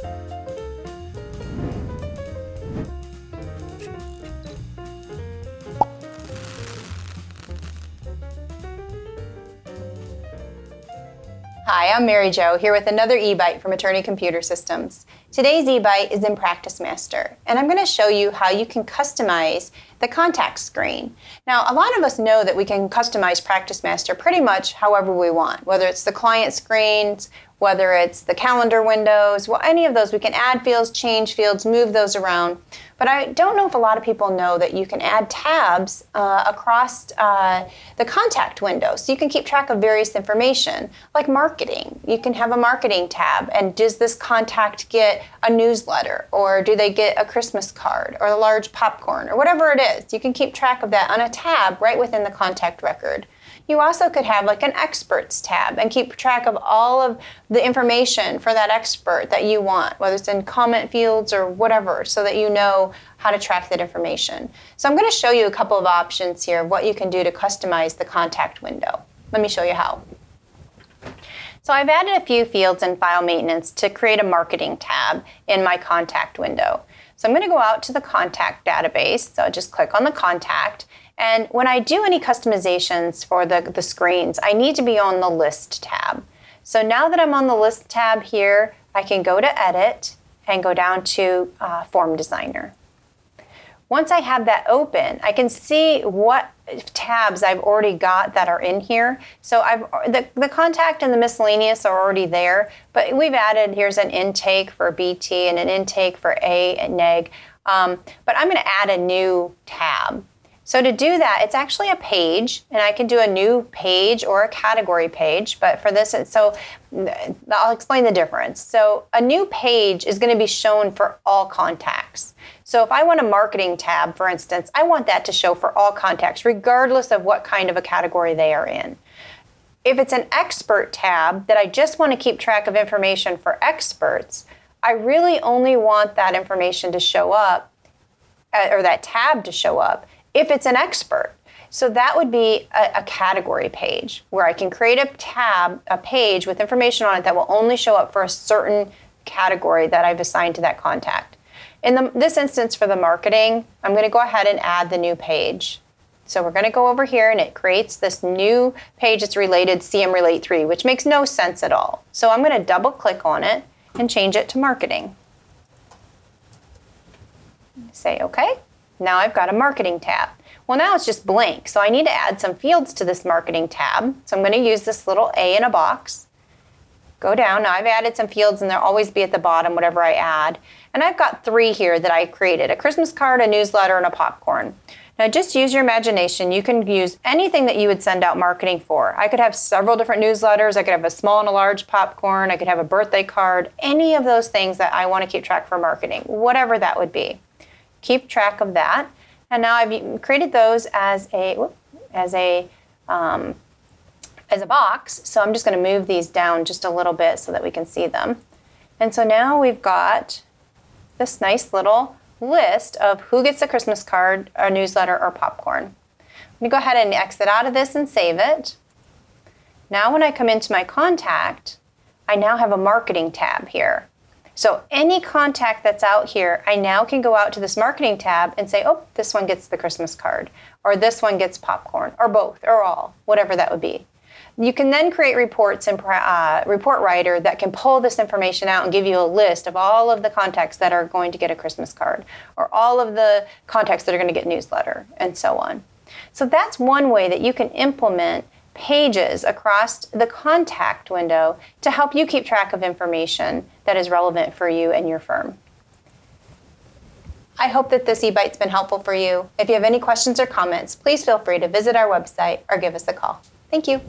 Hi, I'm Mary Jo, here with another eBite from Attorney Computer Systems. Today's eBite is in PracticeMaster, and I'm going to show you how you can customize the contact screen. Now, a lot of us know that we can customize PracticeMaster pretty much however we want, whether it's the client screens, whether it's the calendar windows, well, any of those. We can add fields, change fields, move those around. But I don't know if a lot of people know that you can add tabs across the contact window. So you can keep track of various information, like marketing. You can have a marketing tab, and does this contact get a newsletter, or do they get a Christmas card, or a large popcorn, or whatever it is. You can keep track of that on a tab right within the contact record. You also could have like an experts tab and keep track of all of the information for that expert that you want, whether it's in comment fields or whatever, so that you know how to track that information. So I'm going to show you a couple of options here of what you can do to customize the contact window. Let me show you how. So I've added a few fields in file maintenance to create a marketing tab in my contact window. So I'm going to go out to the contact database. So just click on the contact. And when I do any customizations for the screens, I need to be on the list tab. So now that I'm on the list tab here, I can go to edit and go down to form designer. Once I have that open, I can see what tabs I've already got that are in here. So the contact and the miscellaneous are already there, but we've added, here's an intake for BT and an intake for A and neg. But I'm going to add a new tab. So to do that, it's actually a page, and I can do a new page or a category page, but for this, I'll explain the difference. So a new page is going to be shown for all contacts. So if I want a marketing tab, for instance, I want that to show for all contacts, regardless of what kind of a category they are in. If it's an expert tab that I just want to keep track of information for experts, I really only want that information to show up, or that tab to show up, if it's an expert. So that would be a category page where I can create a tab, a page with information on it that will only show up for a certain category that I've assigned to that contact. In this instance for the marketing, I'm going to go ahead and add the new page. So we're going to go over here, and it creates this new page that's related CM Relate 3, which makes no sense at all. So I'm going to double click on it and change it to marketing. Say OK. Now I've got a marketing tab. Well, now it's just blank, so I need to add some fields to this marketing tab. So I'm going to use this little A in a box. Go down. Now I've added some fields, and they'll always be at the bottom, whatever I add. And I've got 3 here that I created: a Christmas card, a newsletter, and a popcorn. Now just use your imagination. You can use anything that you would send out marketing for. I could have several different newsletters. I could have a small and a large popcorn. I could have a birthday card. Any of those things that I want to keep track for marketing, whatever that would be. Keep track of that. And now I've created those as a box. So I'm just going to move these down just a little bit so that we can see them. And so now we've got this nice little list of who gets a Christmas card, a newsletter, or popcorn. I'm going to go ahead and exit out of this and save it. Now when I come into my contact, I now have a marketing tab here. So any contact that's out here, I now can go out to this marketing tab and say, oh, this one gets the Christmas card, or this one gets popcorn, or both, or all, whatever that would be. You can then create reports in Report Writer that can pull this information out and give you a list of all of the contacts that are going to get a Christmas card, or all of the contacts that are going to get newsletter, and so on. So that's one way that you can implement pages across the contact window to help you keep track of information that is relevant for you and your firm. I hope that this eBite's been helpful for you. If you have any questions or comments, please feel free to visit our website or give us a call. Thank you.